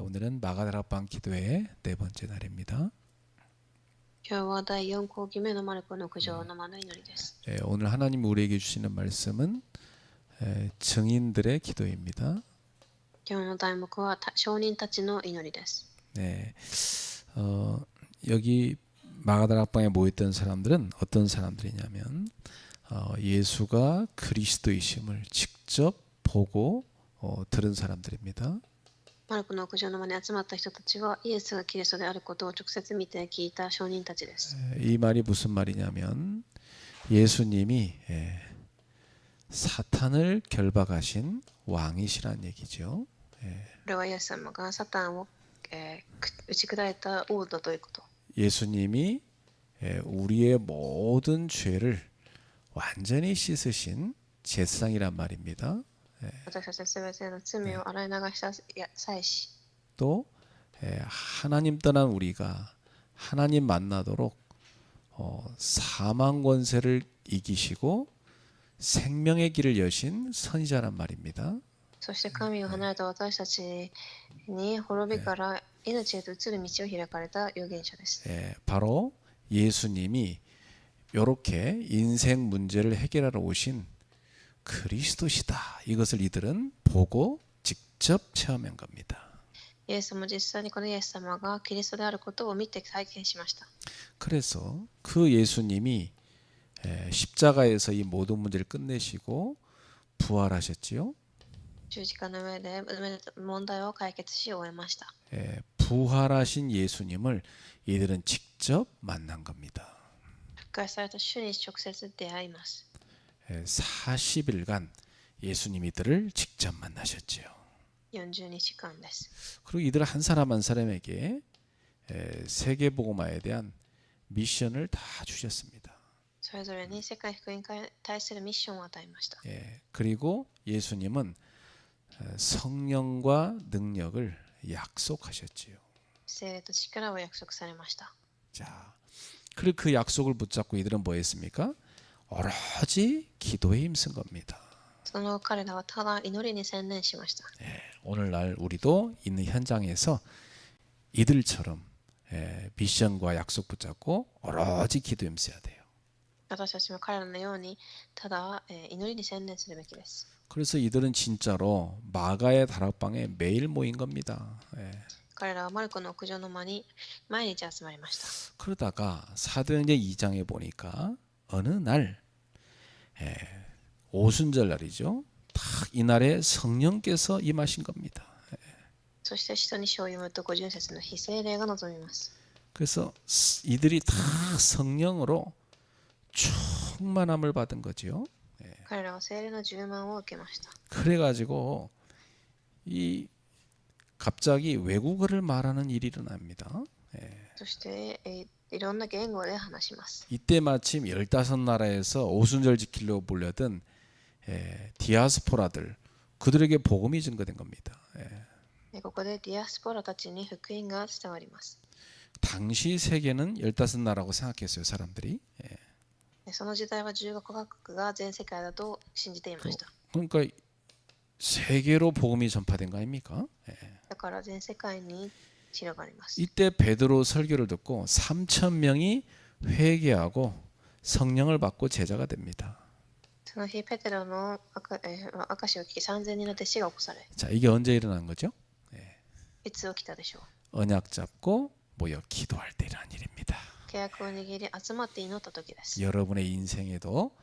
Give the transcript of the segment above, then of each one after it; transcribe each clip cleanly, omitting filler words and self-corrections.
오늘은 마가다락방 기도의 네 번째 날입니다. 今日は第4講義目のマルコの苦情の間の祈りです。 오늘 하나님 우리에게 주시는 말씀은 증인들의 기도입니다. 今日の題目は証人たちの祈りです。 네, 여기 마가다락방에 모였던 사람들은 어떤 사람들이냐면 예수가 그리스도이심을 직접 보고 들은 사람들입니다. マルコの苦情の間に集まった人たちはイエスがキリストであることを直接見て聞いた証人たちです。 이 말이 무슨 말이냐면 예수님이 사탄을 결박하신 왕이시란 얘기죠. これはイエス様がサタンを打ち砕いた王だということ。 예수님이 우리의 모든 죄를 완전히 씻으신 제사장이란 말입니다. 私たちすべての罪を洗い流した祭司。 또 하나님 떠난 우리가 하나님 만나도록 사망 권세를 이기시고 생명의 길을 여신 선지자란 말입니다. そして神を離れた私たちに滅びから命へと移る道を開かれた預言者です。 바로 예수님이 이렇게 인생 문제를 해결하러 오신 그리스도시다. 이것을 이들은 보고 직접 체험한 겁니다. イエスも実際にこのイエス様がキリストであることを見て体験しました。 그래서 그 예수님이 십자가에서 이 모든 문제를 끝내시고 부활하셨지요. 十字架の上で問題を解決し終えました。 부활하신 예수님을 이들은 직접 만난 겁니다. 復活された主に直接出会います。 40일간 예수님이 이들을 직접 만나셨지요. 40日間です。 그리고 이들 한 사람 한 사람에게 세계복음화에 대한 미션을 다 주셨습니다. それぞれに世界福音化に対するミッションを与えました。 그리고 예수님은 성령과 능력을 약속하셨지요. 聖霊と力を約束されました。 자, 그리고 그 약속을 붙잡고 이들은 뭐 했습니까? 오로지 기도에 힘쓴 겁니다. その彼らはただ祈りに専念しました。 오늘날 우리도 있는 현장에서 이들처럼 미션과 약속 붙잡고 오로지 기도에 힘써야 돼요. 私たちも彼らのようにただ祈りに専念するべきです。 그래서 이들은 진짜로 마가의 다락방에 매일 모인 겁니다. 彼らはマルコの屋上の間に毎日集まりました。 그러다가 사도행전 2장에 보니까 어느 날 오순절 날이죠. 딱 이날에 성령께서 임하신 겁니다. そして使徒に書を読むと50節の日聖霊が望みます。 그래서 이들이 다 성령으로 충만함을 받은 거죠. 彼らは聖霊の充満を受けました。 그래가지고 이 갑자기 외국어를 말하는 일이 일어납니다. そしていろんな言語で話します。 이때 마침 15나라에서 오순절 지키려고 몰려든 디아스포라들 그들에게 복음이 전거된 겁니다. ここでディアスポラたちに福音が伝わります。 당시 세계는 15나라고 생각했어요, 사람들이. その時代は15カ国が全世界だと信じていました。 그러니까 세계로 복음이 전파된 거 아닙니까? だから全世界に広がります。 이때 베드로 설교를 듣고 3,000명이 회개하고 성령을 받고 제자가 됩니다. その日ペテロの証を聞き3000人の弟子が起こされ、 자, 이게 언제 일어난 거죠? いつ起きたでしょう。 언약 잡고 모여 기도할 때 일어난 일입니다. 契約を握り集まって祈った時です。 여러분의 인생에도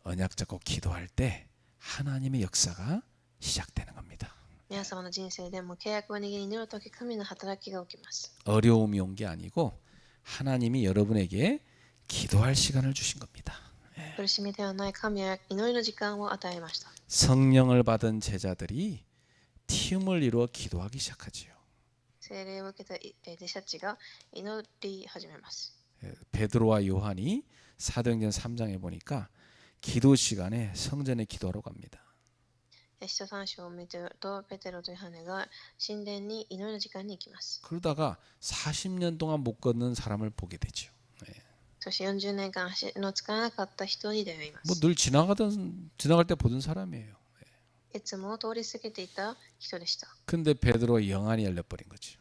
언약 잡고 기도할 때 하나님의 역사가 시작되는 겁니다. 皆様の人生でも契約を握り祈る時神の働きが起きます。 어려움이 온 게 아니고 하나님이 여러분에게 기도할 시간을 주신 겁니다. 苦しみではない神は祈りの時間を与えました。 성령을 받은 제자들이 팀을 이루어 기도하기 시작하지요. 聖霊を受けた弟子たちが祈り始めます。 베드로와 요한이 사도행전 3장에 보니까 기도 시간에 성전에 기도하러 갑니다. 使徒3章を見てるとペテロとヨハネが神殿に祈りの時間に行きます。 그러다가 40년 동안 못 걷는 사람을 보게 되죠. そして40年間足の使えなかった人に出会いま뭐す。 늘 지나갈 때 보던 사람이에요. いつも通り過ぎていた人でした。 근데 베드로가 영안이 열려버린 거죠.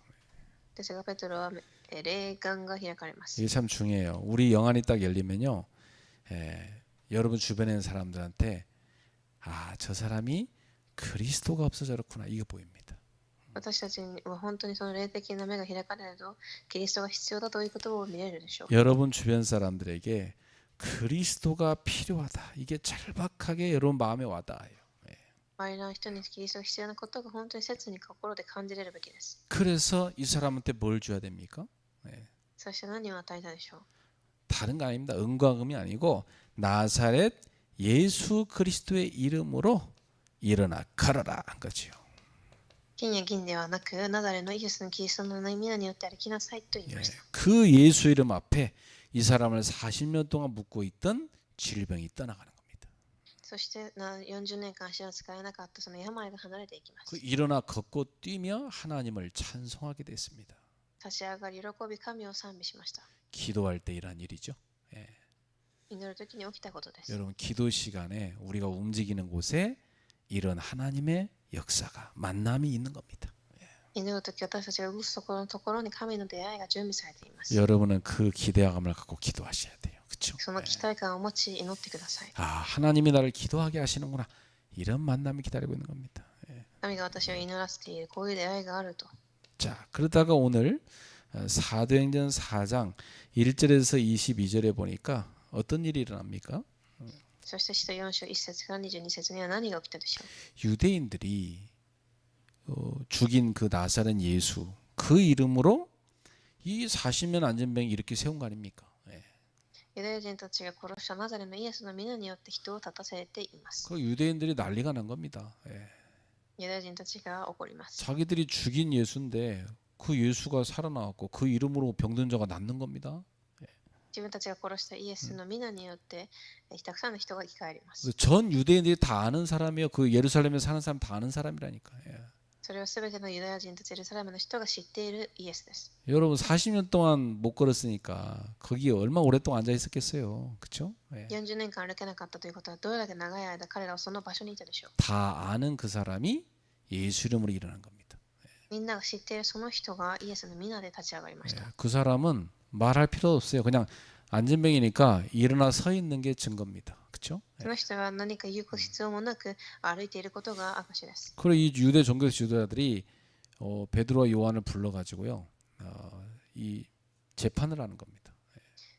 ですが、ペテロは霊眼が開かれます。 이게 참 중요해요. 우리 영안이 딱 열리면요, 여러분 주변에 있는 사람들한테 저 사람이 그리스도가 없어 저렇구나 이거 보입니다. 私たちは本当にその霊的な目が開かれると、キリストが必要だということを見れるでしょう。 여러분 주변 사람들에게 그리스도가 필요하다. 이게 절박하게 여러분 마음에 와닿아요. 周りの人にキリストが必要なことが本当に切に心で感じれるべきです。 그래서 이 사람한테 뭘 줘야 됩니까? そして何を与えたでしょう。 다른 거 아닙니다. 은과 금이 아니고 나사렛 예수 그리스도의 이름으로 일어나 걸어라 한 거죠. 金や銀ではなく、ナザレのイエスのキリストの皆によって歩きなさいと言いました。 그 예수 이름 앞에 이 사람을 40년 동안 묶고 있던 질병이 떠나가는 겁니다. そして40年間足を使えなかったその病が離れていきます。 그 일어나 걷고 뛰며 하나님을 찬송하게 됐습니다. 立ち上がり喜び神を賛美しました。 기도할 때 일어난 일이죠. 祈るときに起きたことです。 여러분 기도 시간에 우리가 움직이는 곳에 이런 하나님의 역사가 만남이 있는 겁니다. 祈るとき私たちが動くところに神の出会いが準備されています。 여러분은 그 기대감을 갖고 기도하셔야 돼요. 그렇죠? その期待感を持ち祈ってください。 하나님이 나를 기도하게 하시는구나. 이런 만남이 기다리고 있는 겁니다. 神が私を祈らせているこういう出会いがあると。 자, 그러다가 오늘 사도행전 4장 1절에서 22절에 보니까 어떤 일이 일어납니까? そして使徒4章1節から22節には何が起きたでしょう。 유대인들이 죽인 그 나사렛 예수 그 이름으로 이 40년 안전병이 이렇게 세운 거 아닙니까? ユダヤ人たちが殺したナザレのイエスの皆によって人を立たせています。 그 유대인들이 난리가 난 겁니다. ユダヤ人たちが怒ります。 자기들이 죽인 예수인데 그 예수가 살아나왔고 그 이름으로 병든 자가 낫는 겁니다. 自分たちが殺したイエスの皆によってたくさんの人が生き返ります。 전 유대인들이 다 아는 사람이에요. 그 예루살렘에 사는 사람 다 아는 사람이라니까. それはすべてのユダヤ人たちエルサレムの人が知っているイエスです。 여러분 40년 동안 못 걸었으니까 거기 얼마 오랫동안 앉아 있었겠어요. 그렇죠? 40年間歩けなかったということはどれだけ長い間彼らはその場所にいたでしょう。 다 아는 그 사람이 예수 이름으로 일어난 겁니다. みんなが知っているその人がイエスの皆で立ち上がりました。 그 사람은 말할 필요 없어요. 그냥 안전병이니까 일어나 서 있는 게 증거입니다. 그렇죠? その人は何か言う必要もなく歩いていることが証です。 그리고 이 유대 종교 지도자들이 베드로와 요한을 불러가지고요, 이 재판을 하는 겁니다.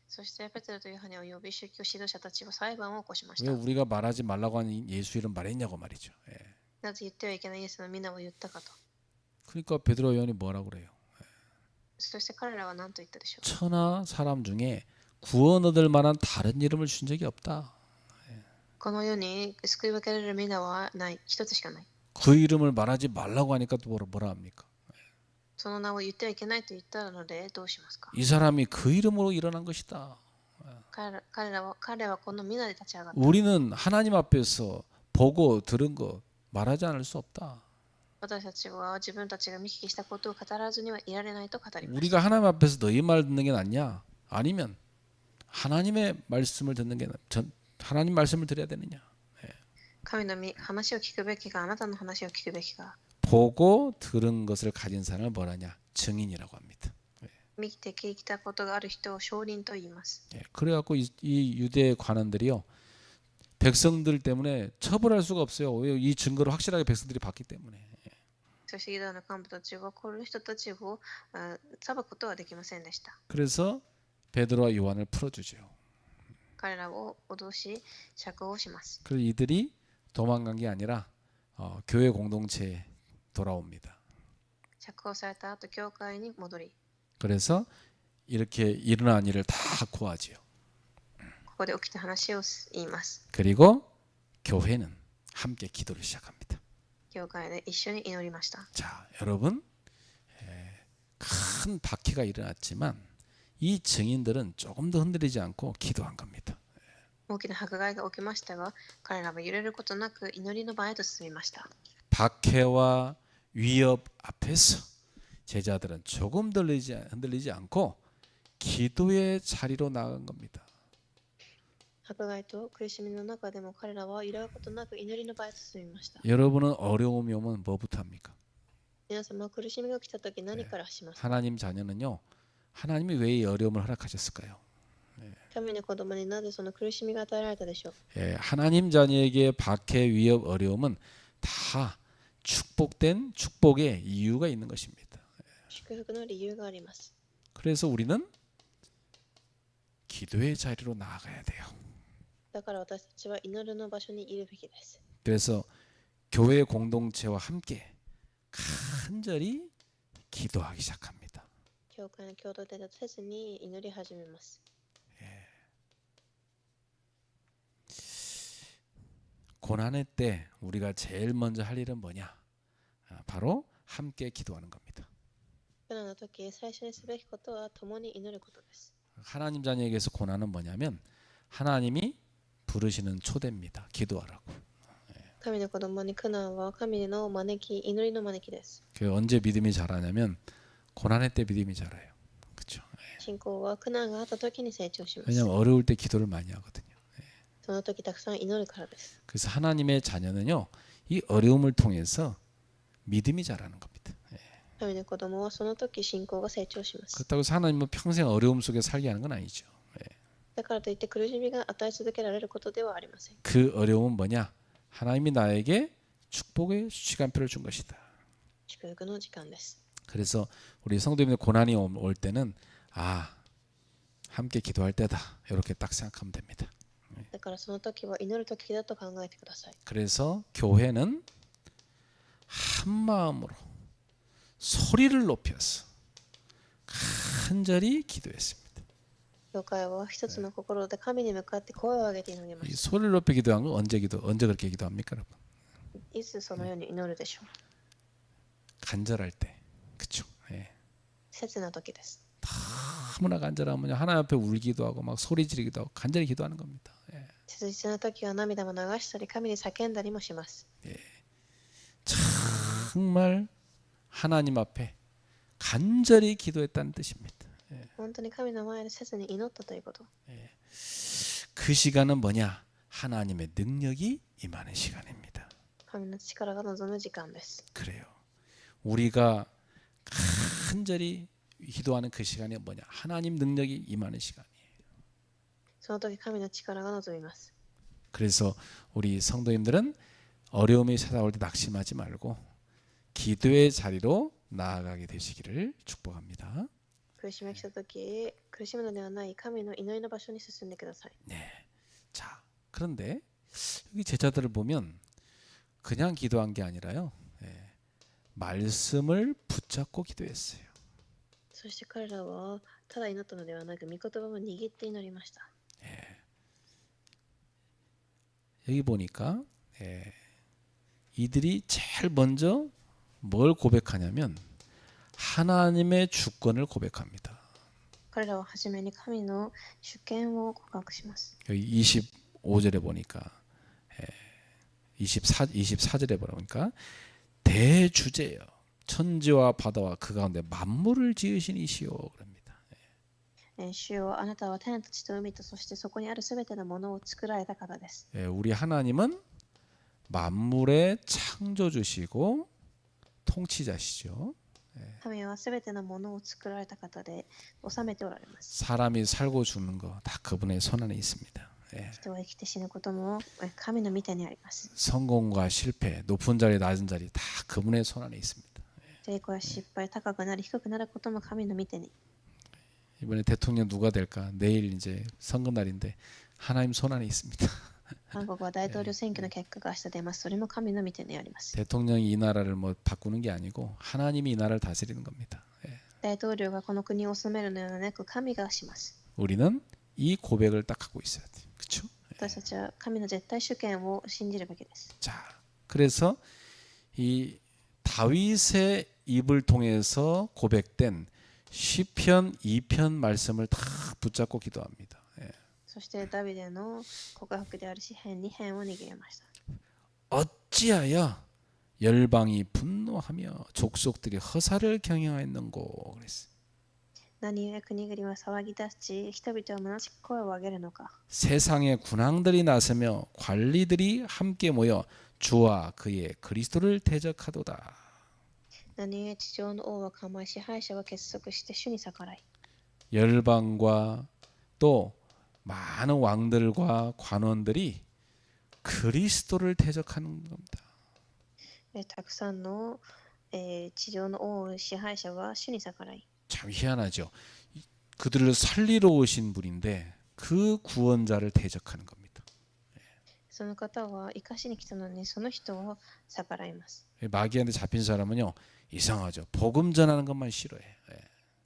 そしてペテロとヨハネを呼び宗教指導者たちは裁判を起こしまし 왜 た。 우리가 말하지 말라고 하는 예수 이름 말했냐고 말이죠. なぜ言ってはいけないイエスの皆を言ったかと。 그러니까 베드로와 요한이 뭐라고 그래요? そして彼らは何と言ったでしょう。 천하 사람 중에 구원 얻을 만한 다른 이름을 준 적이 없다. この世に救い分けられる皆はない、一つしかない。 그 이름을 말하지 말라고 하니까 또 뭐라 합니까? その名を言ってはいけないと言ったのでどうしますか。 이 사람이 그 이름으로 일어난 것이다. 彼はこの皆で立ち上がった。 우리는 하나님 앞에서 보고 들은 거 말하지 않을 수 없다. 私たちは自分たちが見聞きしたことを語らずにはいられないと語ります。 우리가 하나님 앞에서 너희 말 듣는 게 낫냐? 아니면 하나님의 말씀을 듣는 게 하나님 말씀을 드려야 되느냐? 神の話を聞くべきか、あなたの話を聞くべきか。 보고 들은 것을 가진 사람을 뭐라냐? 증인이라고 합니다. 見て聞いたことがある人を証人と言います。 그래갖고 이 유대 관원들이요, 백성들 때문에 처벌할 수가 없어요. 왜? 이 증거를 확실하게 백성들이 봤기 때문에. そしてユダの幹部たちはこの人たちを裁くことはできませんでした。 그래서 베드로와 요한을 풀어주죠. 彼らを脅し釈放します。 그래서 이들이 도망간 게 아니라 교회 공동체에 돌아옵니다. 釈放された後教会に戻り、 그래서 이렇게 일어난 일을 다 고하지요. ここで起きた話を言います。 그리고 교회는 함께 기도를 시작합니다. 教会で一緒に祈りました。 자, 여러분, 큰 박해가 일어났지만 이 증인들은 조금 더 흔들리지 않고 기도한 겁니다. 大きな迫害が起きましたが、彼らは揺れることなく祈りの場へと進みました。 박해와 위협 앞에서 제자들은 조금 흔들리지 않고 기도의 자리로 나간 겁니다. 迫害と苦しみの中でも彼らは揺らぐことなく祈りの場へ進みました。 여러분은 어려움이 오면 뭐부터 합니까? 皆様、苦しみが来たとき何からしますか？ 하나님 자녀는요. 하나님이 왜 이 어려움을 허락하셨을까요? 神の子供になぜその苦しみが与えられたでしょう？ 하나님 자녀에게 박해, 위협, 어려움은 다 축복된 축복의 이유가 있는 것입니다. 祝福の理由があります。 그래서 우리는 기도의 자리로 나아가야 돼요. だから私たちは祈るの場所にいるべきです。 그래서 교회 공동체와 함께 간절히 기도하기 시작합니다. 教会の共同体とせずに祈り始めます。 고난의 때 우리가 제일 먼저 할 일은 뭐냐? 바로 함께 기도하는 겁니다. 苦難の時、最初にすべきことは共に祈ることです。 하나님 자녀에게서 고난은 뭐냐면 하나님이 부르시는 초대입니다. 기도하라고. 神の子供に苦難は神の招き、祈りの招きです。 그 언제 믿음이 자라냐면 고난의 때 믿음이 자라요. 그렇죠? 信仰は苦難があった時に成長します。 왜냐하면 어려울 때 기도를 많이 하거든요. その時たくさん祈るからです。 그래서 하나님의 자녀는요, 이 어려움을 통해서 믿음이 자라는 겁니다. 神の子供はその時信仰が成長します。 그렇다고 해서 하나님은 평생 어려움 속에 살게 하는 건 아니죠. だからといって苦しみが与え続けられることではありません。 그 어려움은 뭐냐? 하나님이 나에게 축복의 시간표를 준 것이다. 祝福の時間です。 그래서 우리 성도님들 고난이 올 때는 함께 기도할 때다. 이렇게 딱 생각하면 됩니다. だからその時は祈る時だと考えてください。 그래서 교회는 한 마음으로 소리를 높여서 간절히 기도했습니다. 教会は一つの心で神に向かって声を上げて祈りま 이 し 소리를 높여 기도한 건 언제 그렇게 기도합니까, 여러분? た。いつそのように祈るでしょう？ 간절할 때, 그렇죠? 切な時です。 너무나 간절하면 하나님 앞에 울기도 하고 막 소리 지르기도 하고 간절히 기도하는 겁니다. 切実な時は涙も流したり神に叫んだりもします。 정말 하나님 앞에 간절히 기도했다는 뜻입니다. 本当に神の前で切に祈ったということ。 그 시간은 뭐냐? 하나님의 능력이 임하는 시간입니다. 神の力が望む時間です。 그래요. 우리가 간절히 기도하는 그 시간이 뭐냐? 하나님 능력이 임하는 시간이에요. その時神の力が望みます。 그래서 우리 성도님들은 어려움이 찾아올 때 낙심하지 말고 기도의 자리로 나아가게 되시기를 축복합니다. 苦しみが来た時、苦しむのではない神の祈りの場所に進んでください。 네. 자, 그런데 여기 제자들을 보면 그냥 기도한 게 아니라요. 말씀을 붙잡고 기도했어요. そして彼らはただ祈ったのではなく、御言葉を握って祈りました。 여기 보니까 이들이 제일 먼저 뭘 고백하냐면 하나님의 주권을 고백합니다. 彼らは初めに神の主権を告白します。 여기 25절에 보니까 24절에 보니까 대주제여 천지와 바다와 그 가운데 만물을 지으신 이시오 그럽니다. 主よ、あなたは天と地と海と、そしてそこにあるすべてのものを作られた方です。 우리 하나님은 만물의 창조주시고 통치자시죠. 神はすべてのものを作られた方で治めておられます。 사람이 살고 죽는 거 다 그분의 손 안에 있습니다. 人は生きて死ぬことも神の御手にあります。 성공과 실패, 높은 자리, 낮은 자리 다 그분의 손 안에 있습니다. 成功や失敗、高くなり低くなることも神の御手に。 이번에 대통령 누가 될까? 내일 이제 선거 날인데 하나님 손 안에 있습니다. 韓国は大統領選挙の結果が明日出ます。それも神の御手にあります。 대통령이 이 나라를 뭐 바꾸는 게 아니고 하나님이 이 나라를 다스리는 겁니다. 大統領がこの国を治めるのではなく、神がします。 우리는 이 고백을 딱 갖고 있어야 돼요. 그렇죠? 私たちは神の絶対主権を信じるべきです。 자, 그래서 이 다윗의 입을 통해서 고백된 시편 2편 말씀을 다 붙잡고 기도합니다. そしてダビデの告白である詩編2編を握りました。 어찌하여 열방이 분노하며 족속들이 허사를 경영하였는고 그랬어요. 何故国々は騒ぎ出し、人々は虚しく声を上げるのか。 세상의 군왕들이 나서며 관리들이 함께 모여 주와 그의 그리스도를 대적하도다. 何故地上の王は構い、支配者は結束して主に逆らい。 열방과 또 많은 왕들과 관원들이 그리스도를 대적하는 겁니다. たくさんの、地上の王支配者は主に逆らい。 참 희한하죠. 그들을 살리러 오신 분인데 그 구원자를 대적하는 겁니다. その方は生かしに来たのにその人を逆らいます。 마귀한테 잡힌 사람은요 이상하죠. 복음 전하는 것만 싫어해.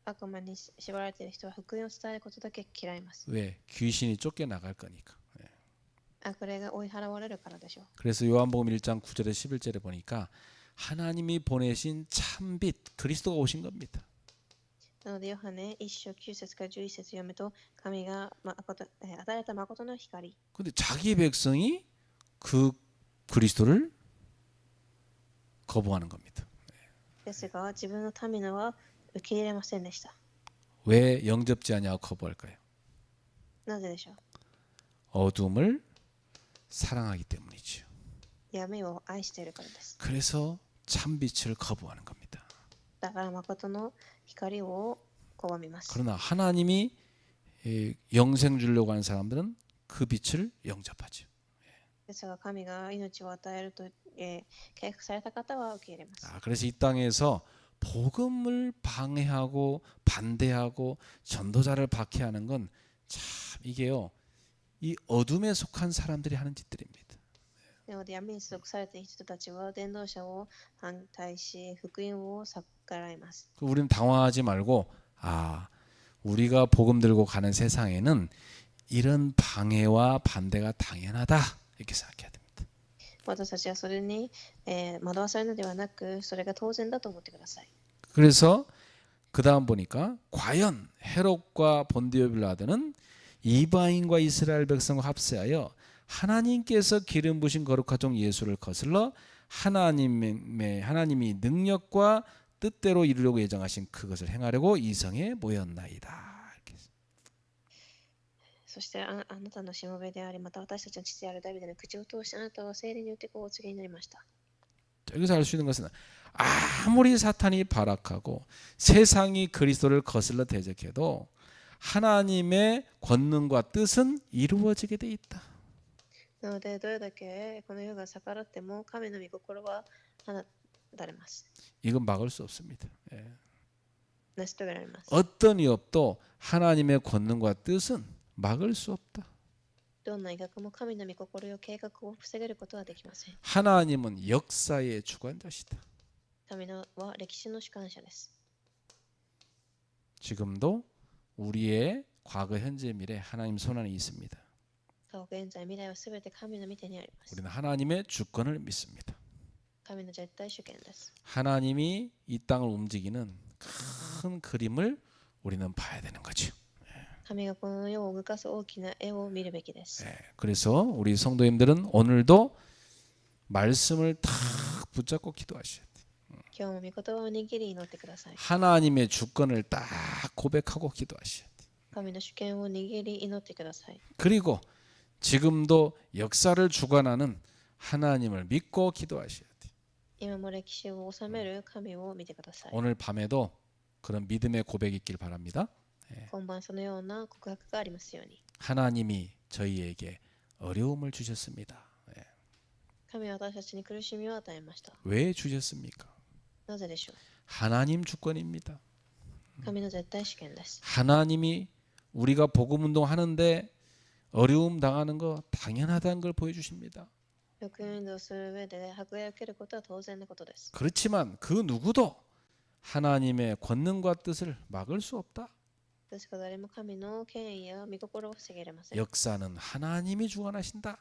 悪魔に縛られている人は福音を伝えることだけ嫌います。 왜? 귀신이 쫓겨나갈 거니까. 悪霊が追い払われるからでしょう。 그래서 요한복음 1장 9절에 11절에 보니까 하나님이 보내신 참빛 그리스도가 오신 겁니다. なのでヨハネ1章9節から11節読むと、神が与えた誠の光。 근데 자기 백성이 그 그리스도를 거부하는 겁니다. ですが自分の民のは受け入れませんでした。 왜 영접지 않냐고 거부할까요? なぜでしょう。 어둠을 사랑하기 때문이죠. 闇を愛しているからです。 그래서 참빛을 거부하는 겁니다. だから誠の光を拒みます。 그러나 하나님이 영생 주려고 하는 사람들은 그 빛을 영접하죠. ですが神が命を与えると、計画された方は受け入れます。 그래서 이 땅에서 복음을 방해하고 반대하고 전도자를 박해하는 건 참 이게요. 이 어둠에 속한 사람들이 하는 짓들입니다. なので闇に属されている人たちは伝道者を反対し福音を逆らいます。 우리는 당황하지 말고 우리가 복음 들고 가는 세상에는 이런 방해와 반대가 당연하다 이렇게 생각해야 됩니다. 私たちはそれに、惑わされるのではなく、それが当然だと思ってください。 그래서 그 다음 보니까 과연 헤롯과 본디오 빌라도는 이방인과 이스라엘 백성과 합세하여 하나님께서 기름 부신 거룩한 종 예수를 거슬러 하나님이 능력과 뜻대로 이루려고 예정하신 그것을 행하려고 이성에 모였나이다. 이렇게. そしてあなたのしもべであり、また私たちの父であるダビデの口を通してあなたは聖霊によってこうお告げになりました。 여기서 알 수 있는 것은 아무리 사탄이 발악하고 세상이 그리스도를 거슬러 대적해도 하나님의 권능과 뜻은 이루어지게 돼 있다. なのでどれだけこの世が逆らっても神の御心は放たれます。 이건 막을 수 없습니다. 成し遂げられます。 어떤 위협도 하나님의 권능과 뜻은 막을 수 없다. どんな医学も神の御心や計画を防げることはできません。 하나님은 역사의 주관자시다. 神は歴史の主観者です。 지금도 우리의 과거, 현재, 미래 하나님 손 안에 있습니다. 過去現在未来はすべて神の御手にあります。 우리는 하나님의 주권을 믿습니다. 神の絶対主権です。 하나님이 이 땅을 움직이는 큰 그림을 우리는 봐야 되는 거죠. 神がこの世を動かす大きな絵を見るべきです。 그래서 우리 성도님들은 오늘도 말씀을 탁 붙잡고 기도하셔야 돼요. 今日も御言葉を握り祈ってください。 하나님의 주권을 딱 고백하고 기도하셔야 돼요. 神の主権を握り祈ってください。 그리고 지금도 역사를 주관하는 하나님을 믿고 기도하셔야 돼요. 今も歴史を治める神を見てください。 오늘 밤에도 그런 믿음의 고백이 있길 바랍니다. 今晩そのような告白がありますように。 하나님이 저희에게 어려움을 주셨습니다. 神は私たちに苦しみを与えました。 왜 주셨습니까? なぜでしょ 하나님 주권입니다. う。神の絶対主権です。 하나님이 우리가 복음 운동하는데 어려움 당하는 거 당연하다는 걸 보여주십니다. 福音運動する上で迫害を受けることは当然のことです。 그렇지만 그 누구도 하나님의 권능과 뜻을 막을 수 없다. ですが誰も神の権威や御心を防げれません。 역사는 하나님이 주관하신다.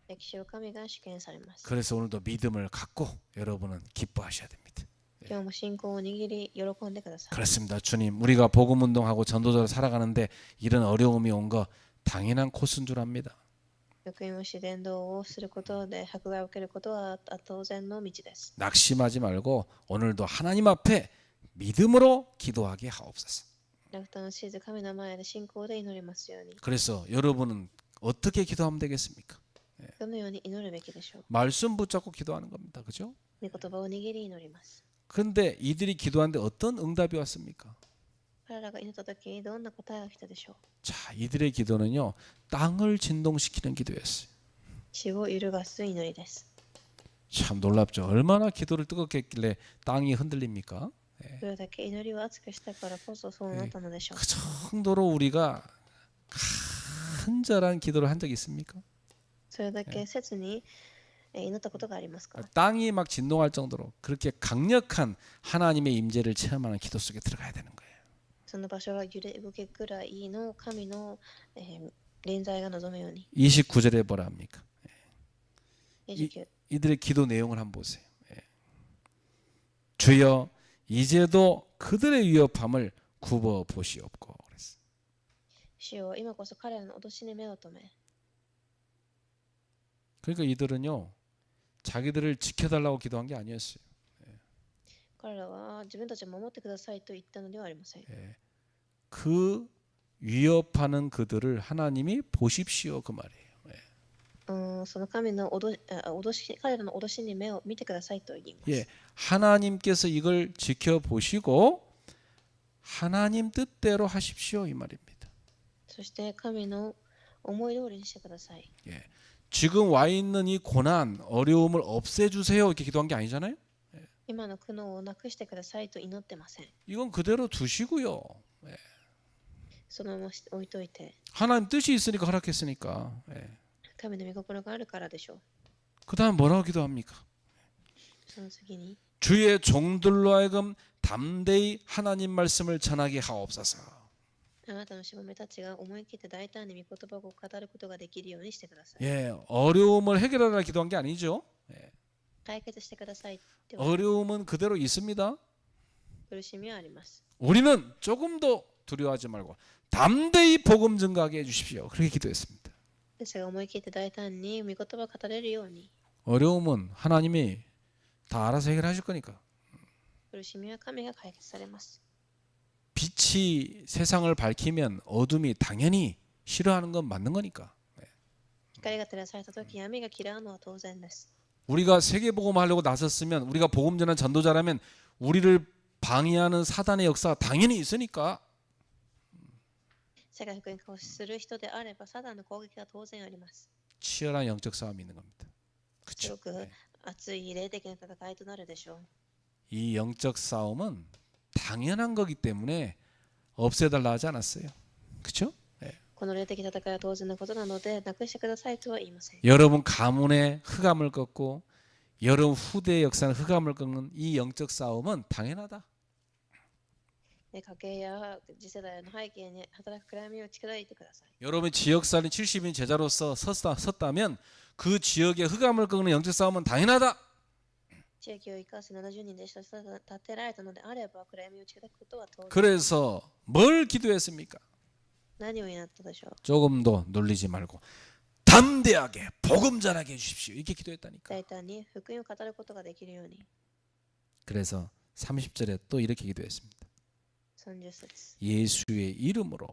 歴史を神が主権されます。 그래서 오늘도 믿음을 갖고 여러분은 기뻐하셔야 됩니다. 今日も信仰を握り喜んでください。 그렇습니다. 주님, 우리가 복음 운동하고 전도자로 살아가는데 이런 어려움이 온 거 당연한 코스인 줄 압니다. 福音をし伝道をすることで迫害を受けることは当然の道です。 낙심하지 말고 오늘도 하나님 앞에 믿음으로 기도하게 하옵소서. 落胆しず神の前で信仰で祈りますように。 그래서 여러분은 어떻게 기도하면 되겠습니까? どのように祈るべきでしょう。 말씀 붙잡고 기도하는 겁니다. 그죠? 御言葉を握り祈ります。 근데 이들이 기도하는데 어떤 응답이 왔습니까? 彼らが祈った時にどんな答えが来たでしょう。 자, 이들의 기도는요. 땅을 진동시키는 기도였어요. 地を揺るがす祈りです。 참 놀랍죠. 얼마나 기도를 뜨겁게 했길래 땅이 흔들립니까? それだけ祈りを熱くしたからこそそうなったのでしょう。 그 정도로 우리가 간절한 기도를 한 적이 있습니까? それだけ切に祈ったことがありますか。 땅이 막 진동할 정도로 그렇게 강력한 하나님의 임재를 체험하는 기도 속에 들어가야 되는 거예요. その場所が揺れ動けくらいの神の臨在が望むように。 29절에 뭐라 합니까? 29。 이들의 기도 내용을 한번 보세요. 주여 이제도 그들의 위협함을 굽어 보시옵고 그랬어요. 主よ今こそ彼らの脅しに目を留め。 그러니까 이들은요 자기들을 지켜달라고 기도한 게 아니었어요. 彼らは自分たちを守ってくださいと言ったのではありません。 그 위협하는 그들을 하나님이 보십시오 그 말이에요. その神の脅し、彼らの脅しに目を見てくださいと言います。 예, 하나님께서 이걸 지켜보시고 하나님 뜻대로 하십시오 이 말입니다. そして神の思い通りにしてください。 예, 지금 와 있는 이 고난, 어려움을 없애주세요 이렇게 기도한 게 아니잖아요. 今の苦悩をなくしてくださいと祈ってません。 이건 그대로 두시고요. そのまま置いといて、 하나님 뜻이 있으니까 허락했으니까. 神の御心があるからでしょう。 그 다음 뭐라고 기도합니까? その次に、 주의 종들로 하여금 담대히 하나님 말씀을 전하게 하옵소서. あなたのしもべたちが思い切って大胆に御言葉を語ることができるようにしてください。 예, 어려움을 해결하라 기도한 게 아니죠. 解決してくださいっては 어려움은 그대로 있습니다. 苦しみはあります。 우리는 조금도 두려워하지 말고 담대히 복음 증가하게 해주십시오. 그렇게 기도했습니다. ですが思い切って大胆に御言葉を語れるように。 어려움은 하나님이 다 알아서 해결하실 거니까. 苦しみは神が解決されます。 빛이 세상을 밝히면 어둠이 당연히 싫어하는 건 맞는 거니까. 光が照らされた時、闇が嫌うのは当然です。 우리가 세계복음 하려고 나섰으면 우리가 복음 전한 전도자라면 우리를 방해하는 사단의 역사가 당연히 있으니까. 世界福音化をする人であれば、サタンの攻撃が当然あります。 치열한 영적 싸움이 있는 겁니다. す 그렇죠? ごく熱い霊的な戦いとなるでしょう。 이 영적 싸움은 당연한 거기 때문에 없애달라 하지 않았어요. 그렇죠? この霊的戦いは当然のことなので、なくしてくださいとは言いません。 여러분 가문의 흑암을 꺾고 여러분 후대의 역사는 흑암을 꺾는 이 영적 싸움은 당연하다. 家計や次世代の背景に働く暗闇を打ち砕いてください。 여러분 지역살인 70인 제자로서 섰다면 그 지역의 흑암을 꺾는 영적 싸움은 당연하다. 地域を生かす70人でした立てられたのであれば、暗闇を打ち砕くことは当然。 그래서 뭘 기도했습니까? 何を祈ったでしょう。 조금도 놀리지 말고 담대하게 복음 전하게 해주십시오. 이렇게 기도했다니까. 大胆に福音を語ることができるように。 그래서 30절에 또 이렇게 기도했습니다. 30節。 예수의 이름으로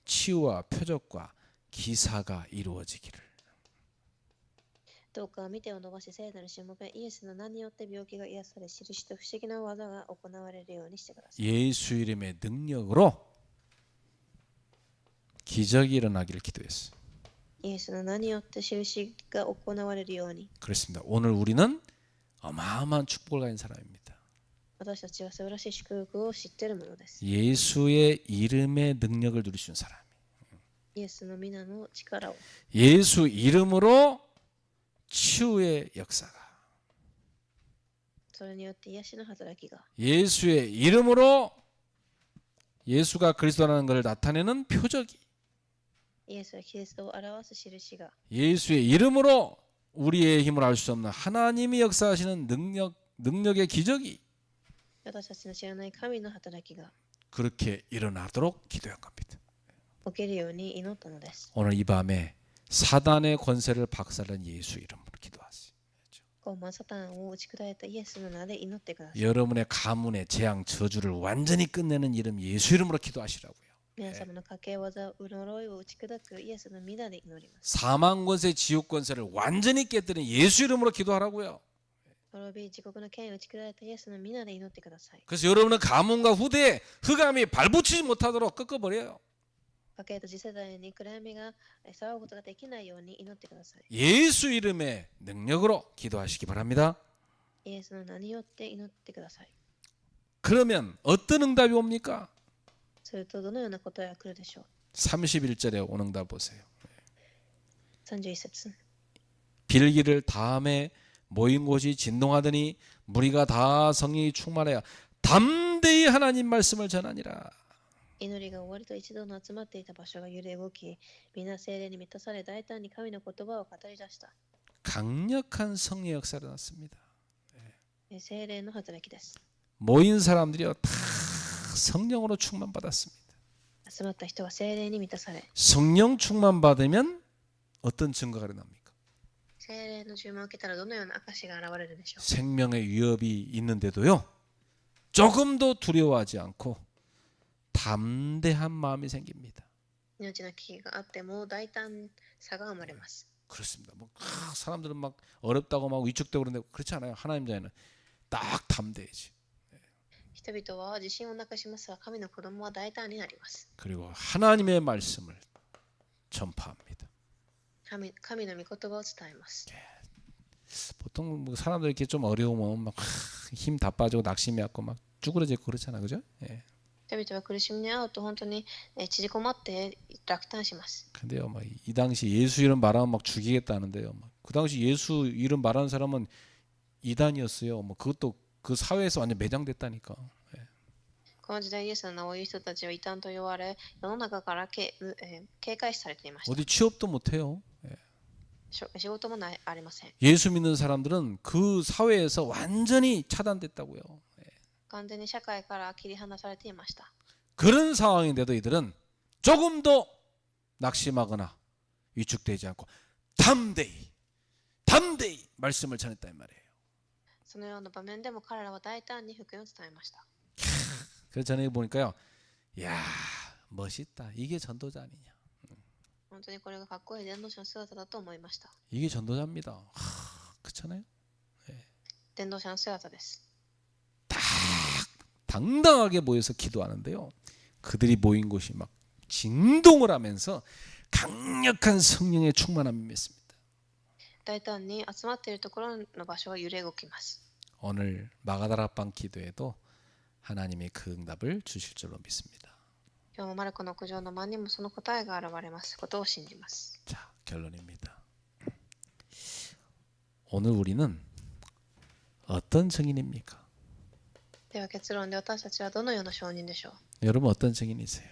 치유와 표적과 기사가 이루어지기를. どうか見てを伸ばし、聖なるしもべイエスの名によって病気が癒され、印と不思議な技が行われるようにしてください。 예수 이름의 능력으로 기적이 일어나기를 기도했어요. イエスの名によって印が行われるように。 그렇습니다. 오늘 우리는 어마어마한 축복을 가진 사람입니다. 私たちは素晴らしい祝福を知っているものです。 예수의 이름의 능력을 누리신 사람. イエスの皆の力を。 예수 이름으로 치유의 역사가. それによって癒しの働きが。 예수의 이름으로 예수가 그리스도라는 것을 나타내는 표적이. イエスはキリストを表す印が。 예수의 이름으로 우리의 힘을 알 수 없는 하나님이 역사하시는 능력의 기적이 私たちの知らない神の働きが 그렇게 일어나도록 기도한 겁니다. 起きるように祈ったのです。 오늘 이 밤에 사단의 권세를 박살낸 예수 이름으로 기도하세요. 傲慢サタンを打ち砕いたイエスの名で祈ってください。 여러분의 가문의 재앙 저주를 완전히 끝내는 이름 예수 이름으로 기도하시라고요. 皆様の家計技、呪いを打ち砕くイエスの皆で祈ります。 사망 권세 지옥 권세를 완전히 깨뜨리는 예수 이름으로 기도하라고요. 滅び、地獄の権威を打ち砕いたイエスの皆で祈ってください。 그래서 여러분은 가문과 후대에 흑암이 발붙이지 못하도록 꺾어버려요. 家計と次世代に暗闇が騒ぐことができないように祈ってください。 예수 이름의 능력으로 기도하시기 바랍니다. イエスの名によって祈ってください。 그러면 어떤 응답이 옵니까? するとどのような答えが来るでしょう。 31절에 오는 응답 보세요. 31節。 빌기를 다음에 모인 곳이 진동하더니 무리가 다 성령이 충만하여 담대히 하나님 말씀을 전하니라. 祈りが終わりと一度の集まっていた場所が揺れ動き、皆聖霊に満たされ大胆に神の言葉を語り出した。 강력한 성령 역사가 났습니다. 聖霊の働きです。 모인 사람들이요 다 성령으로 충만받았습니다. 集まった人は聖霊に満たされ、 성령 충만받으면 어떤 증거가 일어납니까? 聖霊の注文を受けたらどのような証が現れるでしょう。 생명의 위협이 있는데도요 조금도 두려워하지 않고 담대한 마음이 생깁니다. 命の危機があっても大胆さが生まれます。 그렇습니다. 뭐 사람들은 막 어렵다고 막 위축되고 그러는데 그렇지 않아요. 하나님 자녀는 딱 담대해지. 人々は自信をなくしますが、神の子供は大胆になります。 그리고 하나님의 말씀을 전파합니다. 神の御言葉を伝えます。 보통 뭐 사람들 이렇게 좀 어려우면 막 힘 다 빠지고 낙심이 왔고 막 쭈그러지고 그렇잖아, 그죠? 예. 人々は苦しみに遭うと本当に縮こまって落胆します。 근데요, 막 이 당시 예수 이름 말하면 막 죽이겠다는데요. 그 당시 예수 이름 말하는 사람은 이단이었어요. 뭐 그것도 그 사회에서 완전 매장됐다니까. 예. この時代イエスの名を言う人たちは異端と言われ、世の中から警戒視されていました。 어디 취업도 못해요. 예. 仕事もありません。 예수 믿는 사람들은 그 사회에서 완전히 차단됐다고요. 예. 完全に社会から切り離されていました。 그런 상황인데도 이들은 조금도 낙심하거나 위축되지 않고 담대히 말씀을 전했다 이 말이에요. そのような場面でも彼らは大胆に福音を伝えました。 그래서 전에 보니까요, 야 멋있다. 이게 전도자 아니냐? 本当にこれがかっこいい伝道者の姿だと思いました。 이게 전도자입니다. 그렇잖아요. 伝道者の姿です。 딱 당당하게 모여서 기도하는데요. 그들이 모인 곳이 막 진동을 하면서 강력한 성령의 충만함이 맺습니다. 大胆に集まっているところの場所は揺れ動きます。 오늘 마가다락방 기도에도 하나님이 그 응답을 주실 줄로 믿습니다. 今日もマルコの屋上の間にもその答えが現れますことを信じます。 자, 결론입니다. 오늘 우리는 어떤 증인입니까? では結論で私たちはどのような証人でしょう。 여러분 어떤 증인이세요?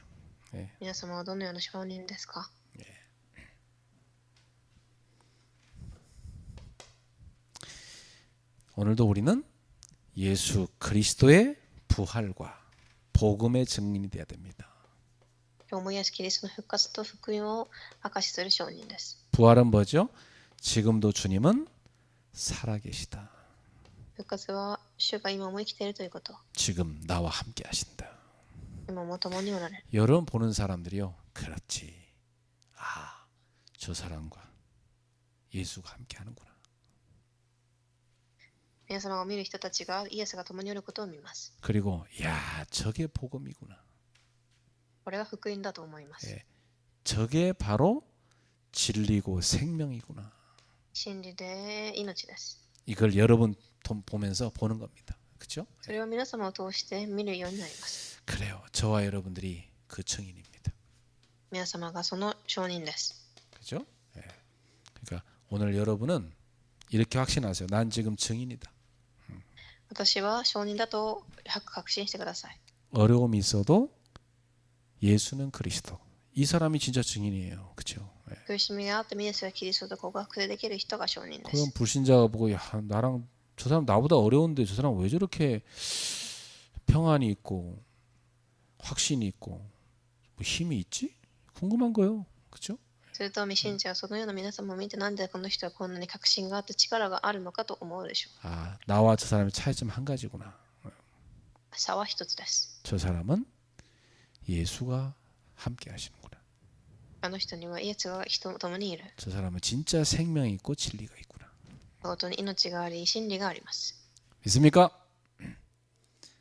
예. 皆様はどのような証人ですか。 오늘도 우리는 예수 그리스도의 부활과 복음의 증인이 되어야 됩니다. 今日もイエス・キリストの復活と福音を証しする証人です。 부활은 뭐죠? 지금도 주님은 살아계시다. 復活は主が今も生きているということ。 지금 나와 함께 하신다. 今も共におられる。 여러분 보는 사람들이요. 그렇지. 아, 저 사람과 예수가 함께 하는구나. 皆様が見る人たちがイエスが共におることを見ます。 그리고 야, 저게 복음이구나. これが福音だと思います。 예, 저게 바로 진리고 생명이구나. 真理で命です。 이걸 여러분 보면서 보는 겁니다. 그렇죠? それを皆様を通して見るようになります。 그래요. 저와 여러분들이 그 증인입니다. 皆様がその証人です。 그렇죠? 예. 그러니까 오늘 여러분은 이렇게 확신하세요. 난 지금 증인이다. 私は証人だと確信してください。 어려움이 있어도 예수는 그리스도. 이 사람이 진짜 증인이에요. 그렇죠? 예. 苦しみがあってもイエスがキリストと告白できる人が証人で 그럼 す。 불신자가 보고 야, 나랑 저 사람 나보다 어려운데 저 사람 왜 저렇게 평안이 있고 확신이 있고 뭐 힘이 있지? 궁금한 거예요. 그렇죠? すると未信者はそのような皆様を見て、なんでこの人はこんなに確信があって力があるのかと思うでしょう。 아, 나와 저 사람의 차이점 한 가지구나. 差は一つです。 저 사람은 예수가 함께 하시는구나. あの人にはイエスが人と共にいる。 저 사람은 진짜 생명이 있고 진리가 있구나. 本当に命があり、真理があります。 믿습니까?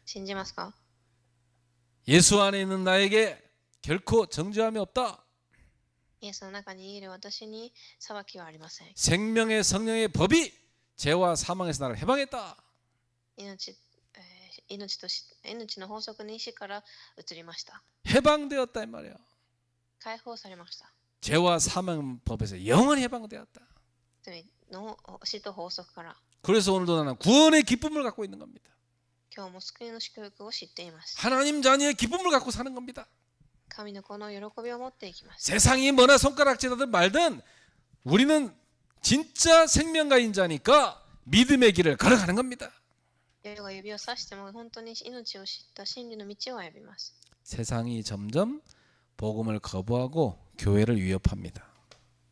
信じますか？ 예수 안에 있는 나에게 결코 정죄함이 없다. イエスの中にいる私に裁きはありません。 생명의 성령의 법이 죄와 사망에서 나를 해방했다. 命の法則に死から移りました。 해방되었다 이 말이야. 解放されました。 죄와 사망 법에서 영원히 해방되었다. 罪の死と法則から。 그래서 오늘도 나는 구원의 기쁨을 갖고 있는 겁니다. 今日も救いの祝福を知っています。 하나님 자녀의 기쁨을 갖고 사는 겁니다. 神の子の喜びを持っていきます。 세상이 뭐나 손가락질하든 말든 우리는 진짜 생명가인 자니까 믿음의 길을 걸어가는 겁니다. 世が指をさしても本当に命を知った真理の道を歩みます。 세상이 점점 복음을 거부하고 교회를 위협합니다.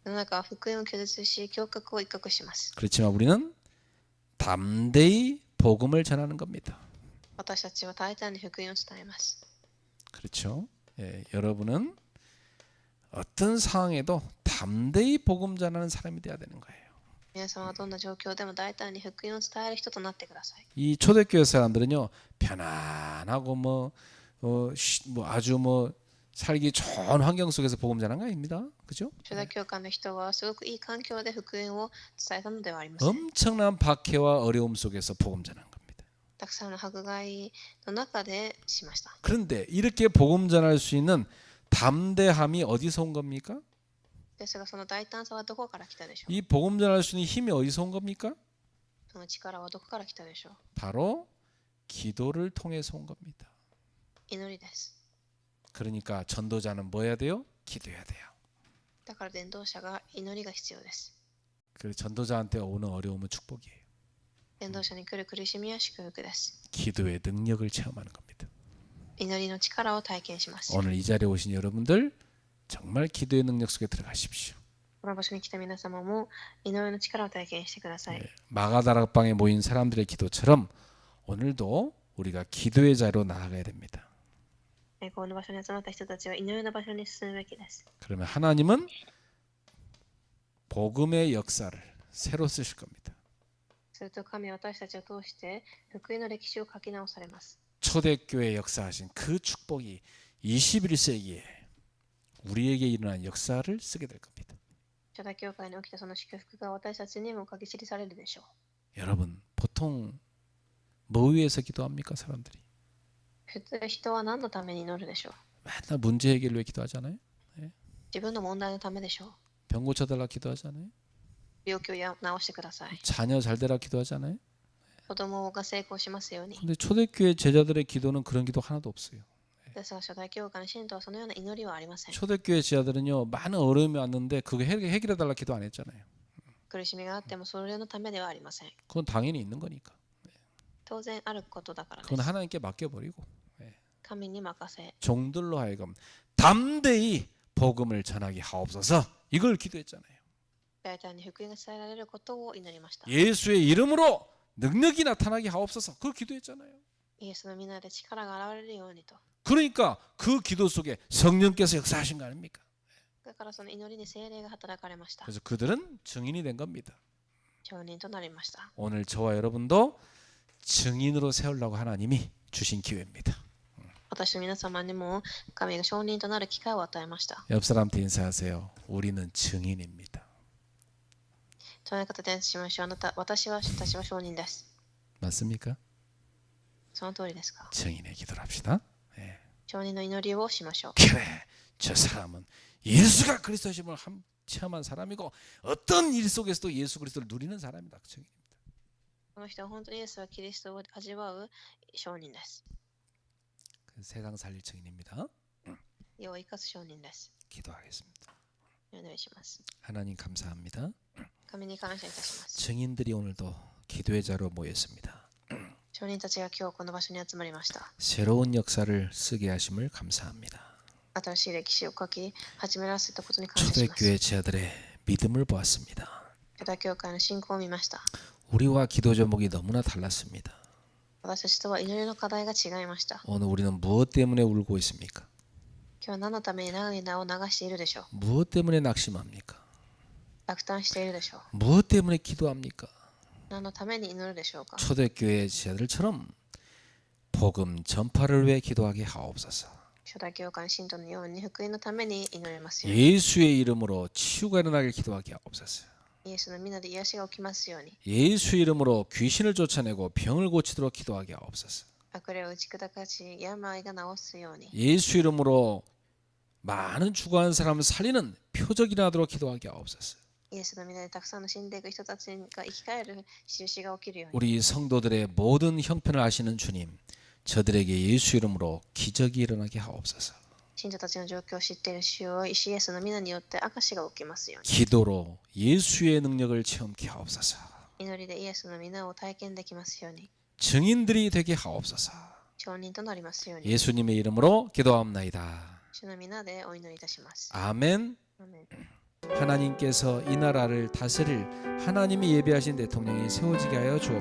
世の中は福音を拒絶し、教格を威嚇します。 그렇지만 우리는 담대히 복음을 전하는 겁니다. 私たちは大胆に福音を伝えます。 그렇죠? 예, 여러분은 어떤 상황에도 담대히 복음 전하는 사람이 되어야 되는 거예요. 皆様はどんな状況でも大胆に福音を伝える人となってください。 이 초대교회 사람들은요 편안하고 아주 살기 좋은 환경 속에서 복음 전한 거 아닙니다. 그죠? 初代教会の人はすごくいい環境で福音を伝えたのではありません。 엄청난 박해와 어려움 속에서 복음 전한 겁니다. たくさんの迫害の中でしました。 그런데 이렇게 복음 전할 수 있는 담대함이 어디서 온 겁니까? ですがその大胆さはどこから来たでしょう。 이 복음 전할 수 있는 힘이 어디서 온 겁니까? その力はどこから来たでしょう。 바로 기도를 통해서 온 겁니다. 祈りです。 그러니까 전도자는 뭐 해야 돼요? 기도해야 돼요. だから伝道者が祈りが必要です。 그 전도자한테 오는 어려움은 축복이에요. 伝道者に来る苦しみは祝福です。 기도의 능력을 체험하는 겁니다. 祈りの力を体験します。 오늘 이 자리에 오신 여러분들 정말 기도의 능력 속에 들어가십시오. この場所に来た皆様も祈りの力を体験してください。 마가다락방에 모인 사람들의 기도처럼 오늘도 우리가 기도의 자리로 나아가야 됩니다. この場所に集まった人たちは祈りの場所に進むべきです。 그러면 하나님은 복음의 역사를 새로 쓰실 겁니다. すると神は私たちを通して福音の歴史を書き直されます。 초대교회 역사하신 그 축복이 21세기에 우리에게 일어난 역사를 쓰게 될 겁니다. 初代教会に起きたその祝福が私たちにも書き記されるでしょう。 여러분 보통 뭐 위해서 기도합니까 사람들이? 普通人は何のために祈るでしょう。 맨날 문제 해결을 위해 기도하잖아요. 自分の問題のためでしょう。 병 고쳐달라 기도하잖아요. 病気を治してください。 자녀 잘 되라 기도하잖아요. 子供が成功しますように。 근데 초대교회 제자들의 기도는 그런 기도 하나도 없어요. ですが初代教会の信徒はそのような祈りはありません。 초대교회 제자들은요 많은 어려움이 왔는데 그거 해결해달라 기도 안 했잖아요. 苦しみがあってもそれのためではありません。 그건 당연히 있는 거니까. 当然あることだからで 그건 す。 하나님께 맡겨버리고 神に任せ、 종들로 하여금 담대히 복음을 전하게 하옵소서 이걸 기도했잖아요. 大胆に福音が伝えられることを祈りました。 예수의 이름으로 능력이 나타나게 하옵소서 그걸 기도했잖아요. イエスの皆で力が現れるようにと。 그러니까 그 기도 속에 성령께서 역사하신 거 아닙니까? だからその祈りに聖霊が働かれました。 그래서 그들은 증인이 된 겁니다. 証人となりました。 오늘 저와 여러분도 증인으로 세우려고 하나님이 주신 기회입니다. 私と皆様にも神が証人となる機会を与えました。 옆 사람한테 인사하세요. 우리는 증인입니다. そういう方でしましょう。私は証人です。 맞습니까? その通りですか。 증인의 기도를 합시다. 예. 証人の祈りをしましょう。 그래, 저 사람은 예수가 그리스도심을 체험한 사람이고 어떤 일 속에서도 예수 그리스도를 누리는 사람이다. 증인입니다. この人は本当にイエスはキリストを味わう証人です。 그 세상 살릴 증인입니다. 世を生かす証人です。 기도하겠습니다. お願いします。 하나님 감사합니다. 神に感謝いたします。 증인들이 오늘도 기도의 자로 모였습니다. 証人たちが今日この場所に集まりました。 새로운 역사를 쓰게 하심을 감사합니다. 新しい歴史を書き始めらせたことに感謝します。 초대교회 제자들의 믿음을 보았습니다. 初代教会の信仰を見ました。 우리와 기도 제목이 너무나 달랐습니다. 私たちとは祈りの課題が違いました。 오늘 우리는 무엇 때문에 울고 있습니까? 今日は何のために涙を流しているでしょう。 무엇 때문에 낙심합니까? 落胆しているでしょう。 무엇 때문에 기도합니까? 何のために祈るでしょうか。 초대교회 제자들처럼 복음 전파를 위해 기도하게 하옵소서. 初代教会の信徒のように福音のために祈れますように。 예수의 이름으로 치유가 일어나길 기도하게 하옵소서. イエスの皆で癒しが起きますように。 예수의 이름으로 귀신을 쫓아내고 병을 고치도록 기도하게 하옵소서. 悪霊を打ち砕かし、病が治すように。 예수 이름으로 많은 죽어간 사람을 살리는 표적이 나도록 기도하게 하옵소서. イエスの皆でたくさんの死んでいく人たちが生き返る印が起きるように。 우리 성도들의 모든 형편을 아시는 주님, 저들에게 예수 이름으로 기적이 일어나게 하옵소서. 信者たちの状況を知っている主よ、イエスの皆によって証が起きますように。 기도로 예수의 능력을 체험케 하옵소서. 祈りでイエスの皆を体験できますように。 증인들이 되게 하옵소서. 証人となりますように。 예수님의 이름으로 기도합나이다. 主の皆でお祈りいたします。 아멘. アーメン。 하나님께서 이 나라를 다스릴 하나님이 예비하신 대통령이 세워지게 하여 주옵소서.